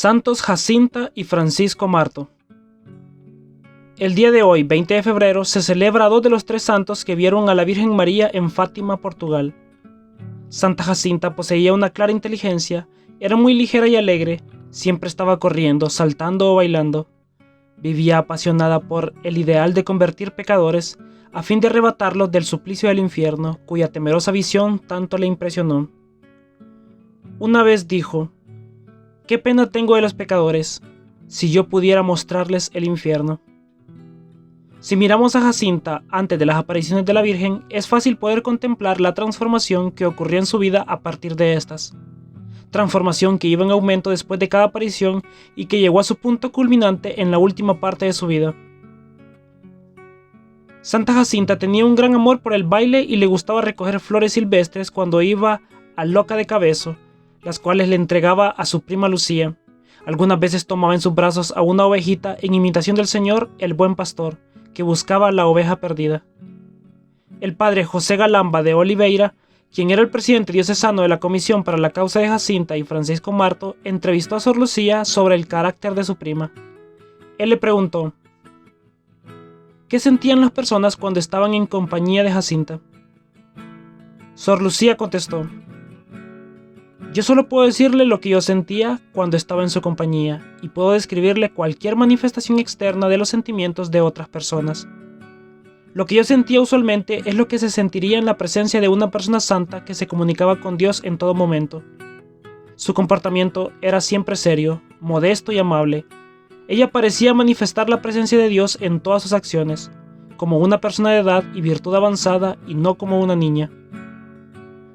Santos Jacinta y Francisco Marto. El día de hoy, 20 de febrero, se celebra a dos de los tres santos que vieron a la Virgen María en Fátima, Portugal. Santa Jacinta poseía una clara inteligencia, era muy ligera y alegre, siempre estaba corriendo, saltando o bailando. Vivía apasionada por el ideal de convertir pecadores a fin de arrebatarlos del suplicio del infierno, cuya temerosa visión tanto le impresionó. Una vez dijo: «Qué pena tengo de los pecadores, si yo pudiera mostrarles el infierno». Si miramos a Jacinta antes de las apariciones de la Virgen, es fácil poder contemplar la transformación que ocurrió en su vida a partir de estas. Transformación que iba en aumento después de cada aparición y que llegó a su punto culminante en la última parte de su vida. Santa Jacinta tenía un gran amor por el baile y le gustaba recoger flores silvestres cuando iba a Loca de Cabezo, las cuales le entregaba a su prima Lucía. Algunas veces tomaba en sus brazos a una ovejita en imitación del Señor, el buen pastor, que buscaba la oveja perdida. El padre José Galamba de Oliveira, quien era el presidente diocesano de la Comisión para la Causa de Jacinta y Francisco Marto, entrevistó a Sor Lucía sobre el carácter de su prima. Él le preguntó: ¿qué sentían las personas cuando estaban en compañía de Jacinta? Sor Lucía contestó: yo solo puedo decirle lo que yo sentía cuando estaba en su compañía, y puedo describirle cualquier manifestación externa de los sentimientos de otras personas. Lo que yo sentía usualmente es lo que se sentiría en la presencia de una persona santa que se comunicaba con Dios en todo momento. Su comportamiento era siempre serio, modesto y amable. Ella parecía manifestar la presencia de Dios en todas sus acciones, como una persona de edad y virtud avanzada y no como una niña.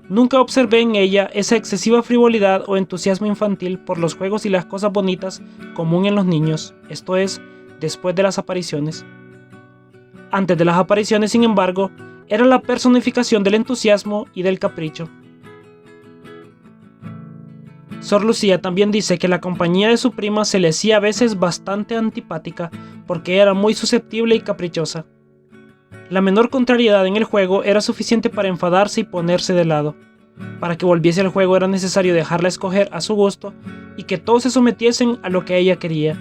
Nunca observé en ella esa excesiva frivolidad o entusiasmo infantil por los juegos y las cosas bonitas común en los niños, esto es, después de las apariciones. Antes de las apariciones, sin embargo, era la personificación del entusiasmo y del capricho. Sor Lucía también dice que la compañía de su prima se le hacía a veces bastante antipática porque era muy susceptible y caprichosa. La menor contrariedad en el juego era suficiente para enfadarse y ponerse de lado. Para que volviese al juego era necesario dejarla escoger a su gusto y que todos se sometiesen a lo que ella quería.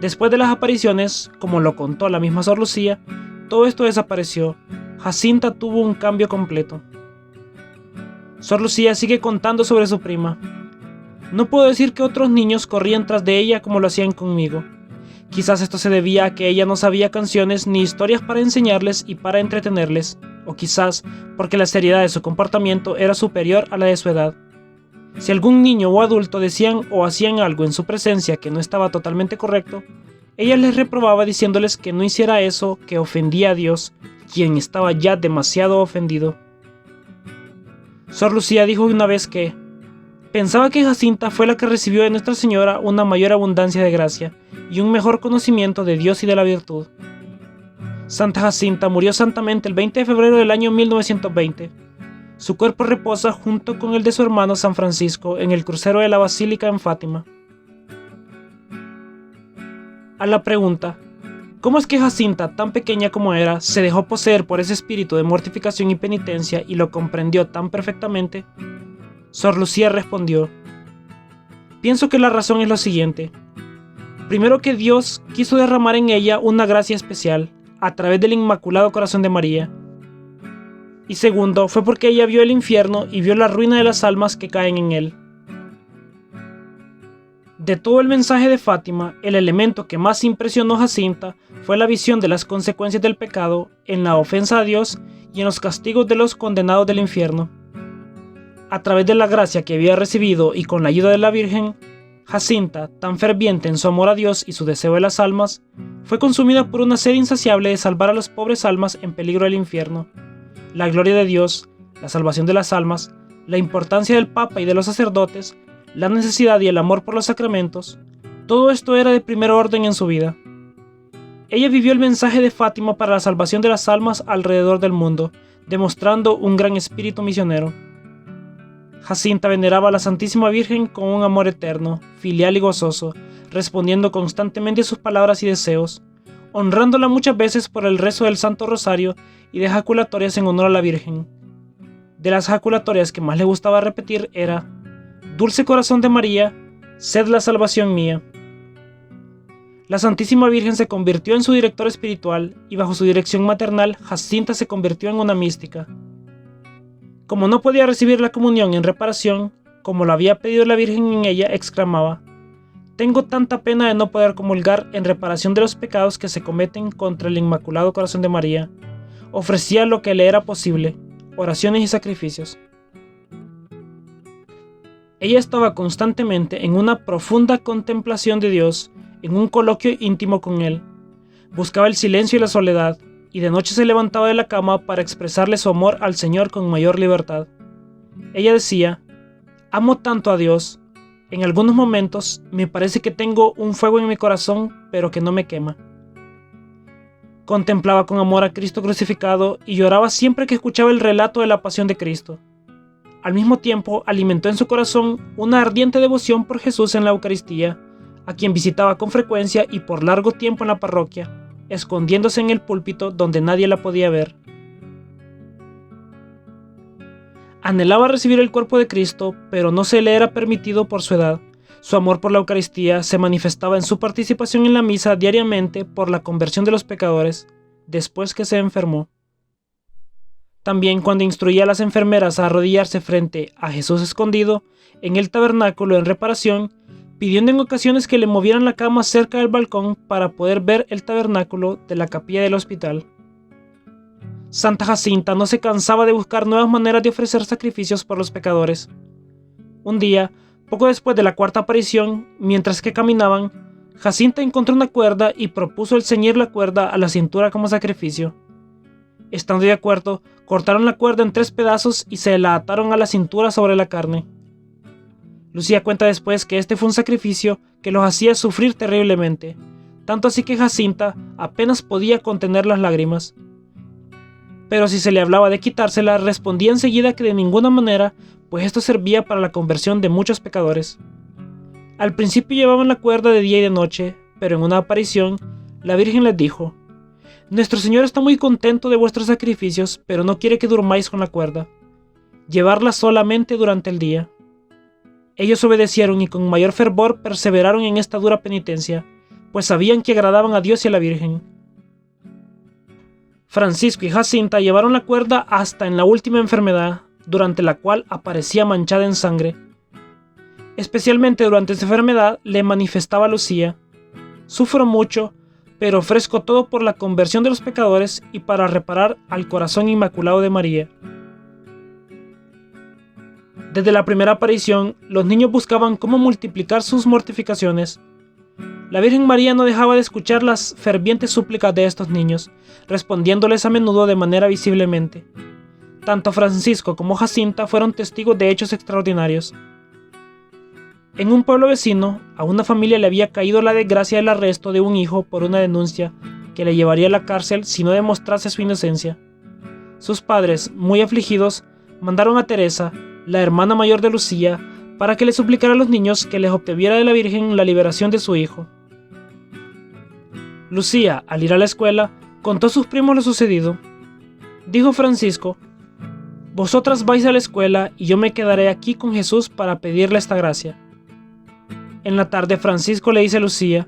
Después de las apariciones, como lo contó la misma Sor Lucía, todo esto desapareció. Jacinta tuvo un cambio completo. Sor Lucía sigue contando sobre su prima. No puedo decir que otros niños corrían tras de ella como lo hacían conmigo. Quizás esto se debía a que ella no sabía canciones ni historias para enseñarles y para entretenerles, o quizás porque la seriedad de su comportamiento era superior a la de su edad. Si algún niño o adulto decían o hacían algo en su presencia que no estaba totalmente correcto, ella les reprobaba diciéndoles que no hiciera eso, que ofendía a Dios, quien estaba ya demasiado ofendido. Sor Lucía dijo una vez que pensaba que Jacinta fue la que recibió de Nuestra Señora una mayor abundancia de gracia y un mejor conocimiento de Dios y de la virtud. Santa Jacinta murió santamente el 20 de febrero del año 1920. Su cuerpo reposa junto con el de su hermano San Francisco en el crucero de la Basílica en Fátima. A la pregunta, ¿cómo es que Jacinta, tan pequeña como era, se dejó poseer por ese espíritu de mortificación y penitencia y lo comprendió tan perfectamente? Sor Lucía respondió: pienso que la razón es lo siguiente. Primero, que Dios quiso derramar en ella una gracia especial, a través del Inmaculado Corazón de María. Y segundo, fue porque ella vio el infierno y vio la ruina de las almas que caen en él. De todo el mensaje de Fátima, el elemento que más impresionó a Jacinta fue la visión de las consecuencias del pecado en la ofensa a Dios y en los castigos de los condenados del infierno. A través de la gracia que había recibido y con la ayuda de la Virgen, Jacinta, tan ferviente en su amor a Dios y su deseo de las almas, fue consumida por una sed insaciable de salvar a las pobres almas en peligro del infierno. La gloria de Dios, la salvación de las almas, la importancia del Papa y de los sacerdotes, la necesidad y el amor por los sacramentos, todo esto era de primer orden en su vida. Ella vivió el mensaje de Fátima para la salvación de las almas alrededor del mundo, demostrando un gran espíritu misionero. Jacinta veneraba a la Santísima Virgen con un amor eterno, filial y gozoso, respondiendo constantemente a sus palabras y deseos, honrándola muchas veces por el rezo del Santo Rosario y de jaculatorias en honor a la Virgen. De las jaculatorias que más le gustaba repetir era: Dulce Corazón de María, sed la salvación mía. La Santísima Virgen se convirtió en su director espiritual y bajo su dirección maternal, Jacinta se convirtió en una mística. Como no podía recibir la comunión en reparación, como lo había pedido la Virgen en ella, exclamaba: «Tengo tanta pena de no poder comulgar en reparación de los pecados que se cometen contra el Inmaculado Corazón de María». Ofrecía lo que le era posible, oraciones y sacrificios. Ella estaba constantemente en una profunda contemplación de Dios, en un coloquio íntimo con Él. Buscaba el silencio y la soledad, y de noche se levantaba de la cama para expresarle su amor al Señor con mayor libertad. Ella decía: «Amo tanto a Dios. En algunos momentos me parece que tengo un fuego en mi corazón, pero que no me quema». Contemplaba con amor a Cristo crucificado y lloraba siempre que escuchaba el relato de la pasión de Cristo. Al mismo tiempo, alimentó en su corazón una ardiente devoción por Jesús en la Eucaristía, a quien visitaba con frecuencia y por largo tiempo en la parroquia, escondiéndose en el púlpito donde nadie la podía ver. Anhelaba recibir el cuerpo de Cristo, pero no se le era permitido por su edad. Su amor por la Eucaristía se manifestaba en su participación en la misa diariamente por la conversión de los pecadores, después que se enfermó. También cuando instruía a las enfermeras a arrodillarse frente a Jesús escondido en el tabernáculo en reparación, pidiendo en ocasiones que le movieran la cama cerca del balcón para poder ver el tabernáculo de la capilla del hospital. Santa Jacinta no se cansaba de buscar nuevas maneras de ofrecer sacrificios por los pecadores. Un día, poco después de la cuarta aparición, mientras que caminaban, Jacinta encontró una cuerda y propuso el ceñir la cuerda a la cintura como sacrificio. Estando de acuerdo, cortaron la cuerda en 3 pedazos y se la ataron a la cintura sobre la carne. Lucía cuenta después que este fue un sacrificio que los hacía sufrir terriblemente, tanto así que Jacinta apenas podía contener las lágrimas. Pero si se le hablaba de quitársela, respondía enseguida que de ninguna manera, pues esto servía para la conversión de muchos pecadores. Al principio llevaban la cuerda de día y de noche, pero en una aparición, la Virgen les dijo: «Nuestro Señor está muy contento de vuestros sacrificios, pero no quiere que durmáis con la cuerda. Llevarla solamente durante el día». Ellos obedecieron y con mayor fervor perseveraron en esta dura penitencia, pues sabían que agradaban a Dios y a la Virgen. Francisco y Jacinta llevaron la cuerda hasta en la última enfermedad, durante la cual aparecía manchada en sangre. Especialmente durante esta enfermedad le manifestaba a Lucía: «Sufro mucho, pero ofrezco todo por la conversión de los pecadores y para reparar al corazón inmaculado de María». Desde la primera aparición, los niños buscaban cómo multiplicar sus mortificaciones. La Virgen María no dejaba de escuchar las fervientes súplicas de estos niños, respondiéndoles a menudo de manera visiblemente. Tanto Francisco como Jacinta fueron testigos de hechos extraordinarios. En un pueblo vecino, a una familia le había caído la desgracia del arresto de un hijo por una denuncia que le llevaría a la cárcel si no demostrase su inocencia. Sus padres, muy afligidos, mandaron a Teresa, la hermana mayor de Lucía, para que le suplicara a los niños que les obtuviera de la Virgen la liberación de su hijo. Lucía, al ir a la escuela, contó a sus primos lo sucedido. Dijo Francisco: «Vosotras vais a la escuela y yo me quedaré aquí con Jesús para pedirle esta gracia». En la tarde, Francisco le dice a Lucía: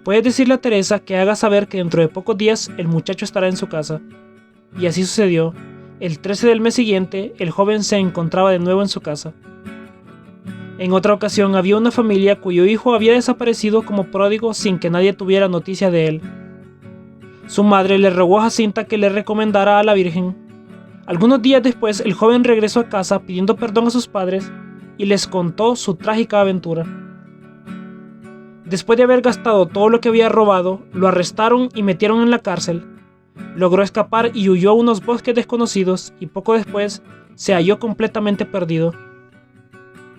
«Puedes decirle a Teresa que haga saber que dentro de pocos días el muchacho estará en su casa». Y así sucedió. El 13 del mes siguiente, el joven se encontraba de nuevo en su casa. En otra ocasión había una familia cuyo hijo había desaparecido como pródigo sin que nadie tuviera noticia de él. Su madre le rogó a Jacinta que le recomendara a la Virgen. Algunos días después, el joven regresó a casa pidiendo perdón a sus padres y les contó su trágica aventura. Después de haber gastado todo lo que había robado, lo arrestaron y metieron en la cárcel. Logró escapar y huyó a unos bosques desconocidos y poco después se halló completamente perdido.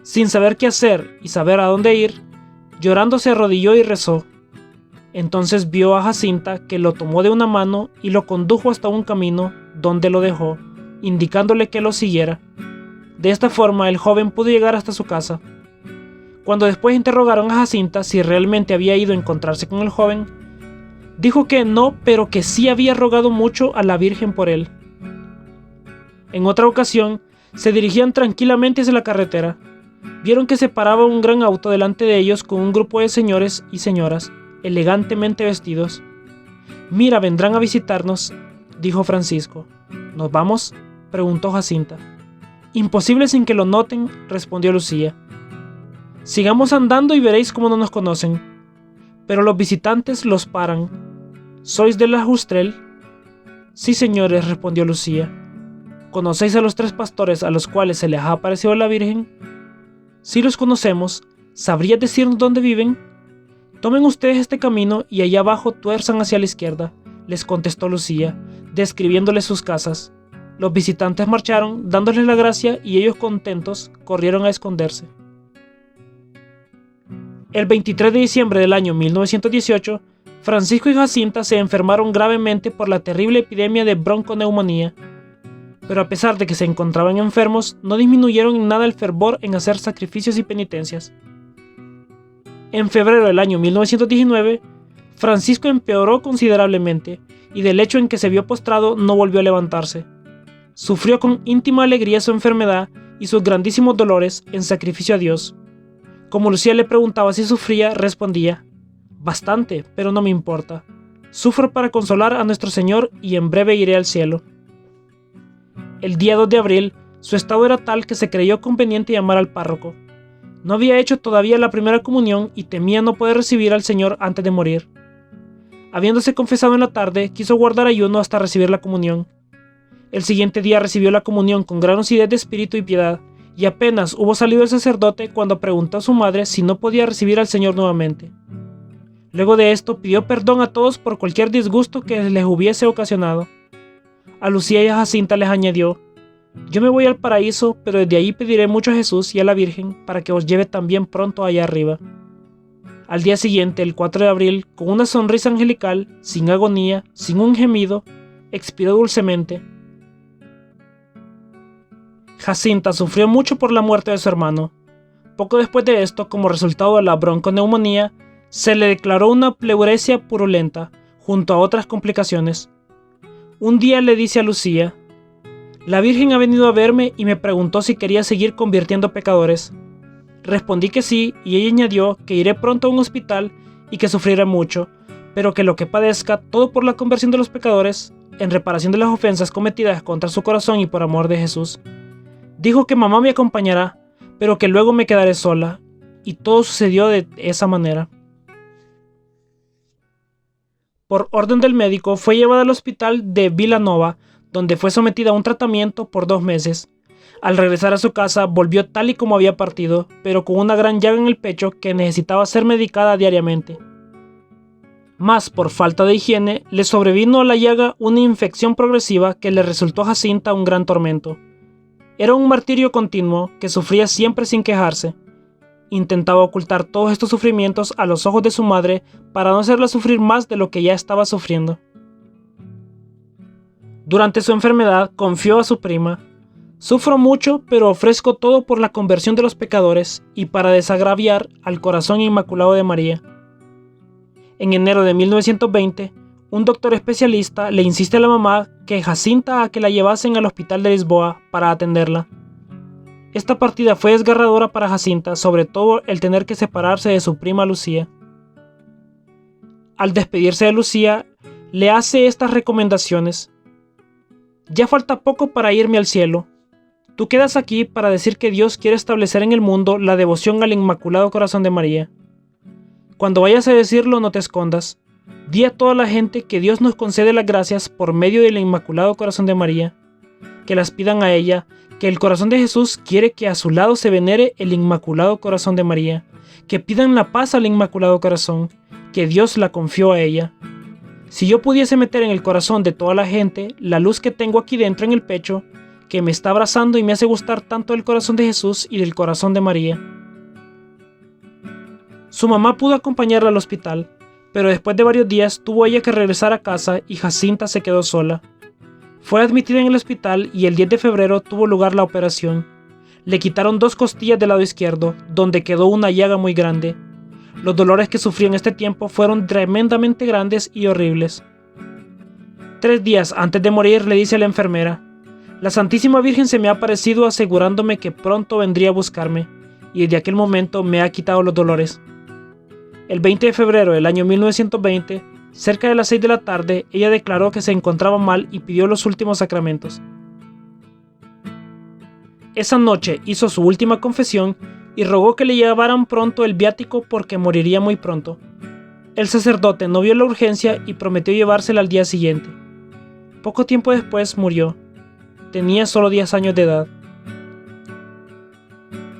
Sin saber qué hacer y saber a dónde ir, llorando se arrodilló y rezó. Entonces vio a Jacinta, que lo tomó de una mano y lo condujo hasta un camino donde lo dejó, indicándole que lo siguiera. De esta forma el joven pudo llegar hasta su casa. Cuando después interrogaron a Jacinta si realmente había ido a encontrarse con el joven, dijo que no, pero que sí había rogado mucho a la Virgen por él. En otra ocasión, se dirigían tranquilamente hacia la carretera. vieron que se paraba un gran auto delante de ellos con un grupo de señores y señoras, elegantemente vestidos. «Mira, vendrán a visitarnos», dijo Francisco. «¿Nos vamos?», preguntó Jacinta. «Imposible sin que lo noten», respondió Lucía. «Sigamos andando y veréis cómo no nos conocen». Pero los visitantes los paran. «¿Sois de la Ustrel?» «Sí, señores», respondió Lucía. «¿Conocéis a los 3 pastores a los cuales se les ha aparecido la Virgen?» «Sí los conocemos. ¿Sabrías decirnos dónde viven?» «Tomen ustedes este camino y allá abajo tuerzan hacia la izquierda», les contestó Lucía, describiéndoles sus casas. Los visitantes marcharon, dándoles la gracia, y ellos, contentos, corrieron a esconderse. El 23 de diciembre del año 1918, Francisco y Jacinta se enfermaron gravemente por la terrible epidemia de bronconeumonía. Pero a pesar de que se encontraban enfermos, no disminuyeron en nada el fervor en hacer sacrificios y penitencias. En febrero del año 1919, Francisco empeoró considerablemente, y del hecho en que se vio postrado no volvió a levantarse. Sufrió con íntima alegría su enfermedad y sus grandísimos dolores en sacrificio a Dios. Como Lucía le preguntaba si sufría, respondía: «Bastante, pero no me importa. Sufro para consolar a nuestro Señor y en breve iré al cielo». El día 2 de abril, su estado era tal que se creyó conveniente llamar al párroco. No había hecho todavía la primera comunión y temía no poder recibir al Señor antes de morir. Habiéndose confesado en la tarde, quiso guardar ayuno hasta recibir la comunión. El siguiente día recibió la comunión con gran lucidez de espíritu y piedad, y apenas hubo salido el sacerdote cuando preguntó a su madre si no podía recibir al Señor nuevamente. Luego de esto pidió perdón a todos por cualquier disgusto que les hubiese ocasionado. A Lucía y a Jacinta les añadió: «Yo me voy al paraíso, pero desde ahí pediré mucho a Jesús y a la Virgen para que os lleve también pronto allá arriba». Al día siguiente, el 4 de abril, con una sonrisa angelical, sin agonía, sin un gemido, expiró dulcemente. Jacinta sufrió mucho por la muerte de su hermano. Poco después de esto, como resultado de la bronconeumonía, se le declaró una pleuresia purulenta, junto a otras complicaciones. Un día le dice a Lucía: «La Virgen ha venido a verme y me preguntó si quería seguir convirtiendo pecadores. Respondí que sí, y ella añadió que iré pronto a un hospital y que sufriré mucho, pero que lo que padezca, todo por la conversión de los pecadores, en reparación de las ofensas cometidas contra su corazón y por amor de Jesús. Dijo que mamá me acompañará, pero que luego me quedaré sola», y todo sucedió de esa manera. Por orden del médico, fue llevada al hospital de Vilanova, donde fue sometida a un tratamiento por 2 meses. Al regresar a su casa, volvió tal y como había partido, pero con una gran llaga en el pecho que necesitaba ser medicada diariamente. Mas, por falta de higiene, le sobrevino a la llaga una infección progresiva que le resultó a Jacinta un gran tormento. Era un martirio continuo que sufría siempre sin quejarse. Intentaba ocultar todos estos sufrimientos a los ojos de su madre para no hacerla sufrir más de lo que ya estaba sufriendo. Durante su enfermedad confió a su prima: «Sufro mucho, pero ofrezco todo por la conversión de los pecadores y para desagraviar al corazón inmaculado de María». En enero de 1920, un doctor especialista le insiste a la mamá que Jacinta a que la llevasen al hospital de Lisboa para atenderla. Esta partida fue desgarradora para Jacinta, sobre todo el tener que separarse de su prima Lucía. Al despedirse de Lucía, le hace estas recomendaciones: «Ya falta poco para irme al cielo. Tú quedas aquí para decir que Dios quiere establecer en el mundo la devoción al Inmaculado Corazón de María. Cuando vayas a decirlo, no te escondas. Di a toda la gente que Dios nos concede las gracias por medio del Inmaculado Corazón de María, que las pidan a ella, que el corazón de Jesús quiere que a su lado se venere el Inmaculado Corazón de María, que pidan la paz al Inmaculado Corazón, que Dios la confió a ella. Si yo pudiese meter en el corazón de toda la gente la luz que tengo aquí dentro en el pecho, que me está abrazando y me hace gustar tanto del corazón de Jesús y del corazón de María». Su mamá pudo acompañarla al hospital, pero después de varios días tuvo ella que regresar a casa y Jacinta se quedó sola. Fue admitida en el hospital y el 10 de febrero tuvo lugar la operación. Le quitaron 2 costillas del lado izquierdo, donde quedó una llaga muy grande. Los dolores que sufrió en este tiempo fueron tremendamente grandes y horribles. 3 días antes de morir le dice a la enfermera: «La Santísima Virgen se me ha aparecido asegurándome que pronto vendría a buscarme, y desde aquel momento me ha quitado los dolores. El 20 de febrero del año 1920, cerca de las 6 de la tarde, ella declaró que se encontraba mal y pidió los últimos sacramentos. Esa noche hizo su última confesión y rogó que le llevaran pronto el viático porque moriría muy pronto. El sacerdote no vio la urgencia y prometió llevársela al día siguiente. Poco tiempo después murió. Tenía solo 10 años de edad.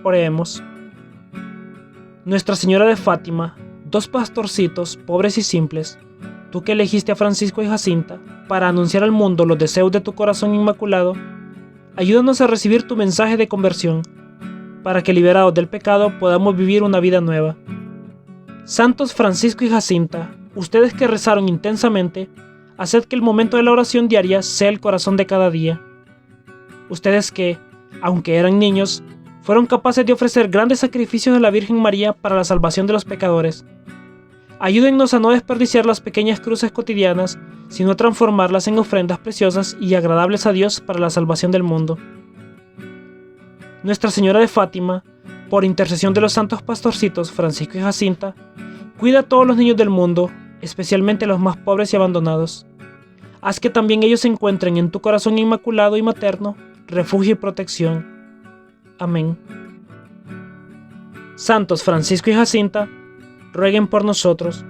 Oremos. Nuestra Señora de Fátima, dos pastorcitos pobres y simples, tú que elegiste a Francisco y Jacinta para anunciar al mundo los deseos de tu corazón inmaculado, ayúdanos a recibir tu mensaje de conversión, para que liberados del pecado podamos vivir una vida nueva. Santos Francisco y Jacinta, ustedes que rezaron intensamente, haced que el momento de la oración diaria sea el corazón de cada día. Ustedes que, aunque eran niños, fueron capaces de ofrecer grandes sacrificios a la Virgen María para la salvación de los pecadores. Ayúdennos a no desperdiciar las pequeñas cruces cotidianas, sino a transformarlas en ofrendas preciosas y agradables a Dios para la salvación del mundo. Nuestra Señora de Fátima, por intercesión de los santos pastorcitos Francisco y Jacinta, cuida a todos los niños del mundo, especialmente a los más pobres y abandonados. Haz que también ellos encuentren en tu corazón inmaculado y materno refugio y protección. Amén. Santos Francisco y Jacinta, rueguen por nosotros.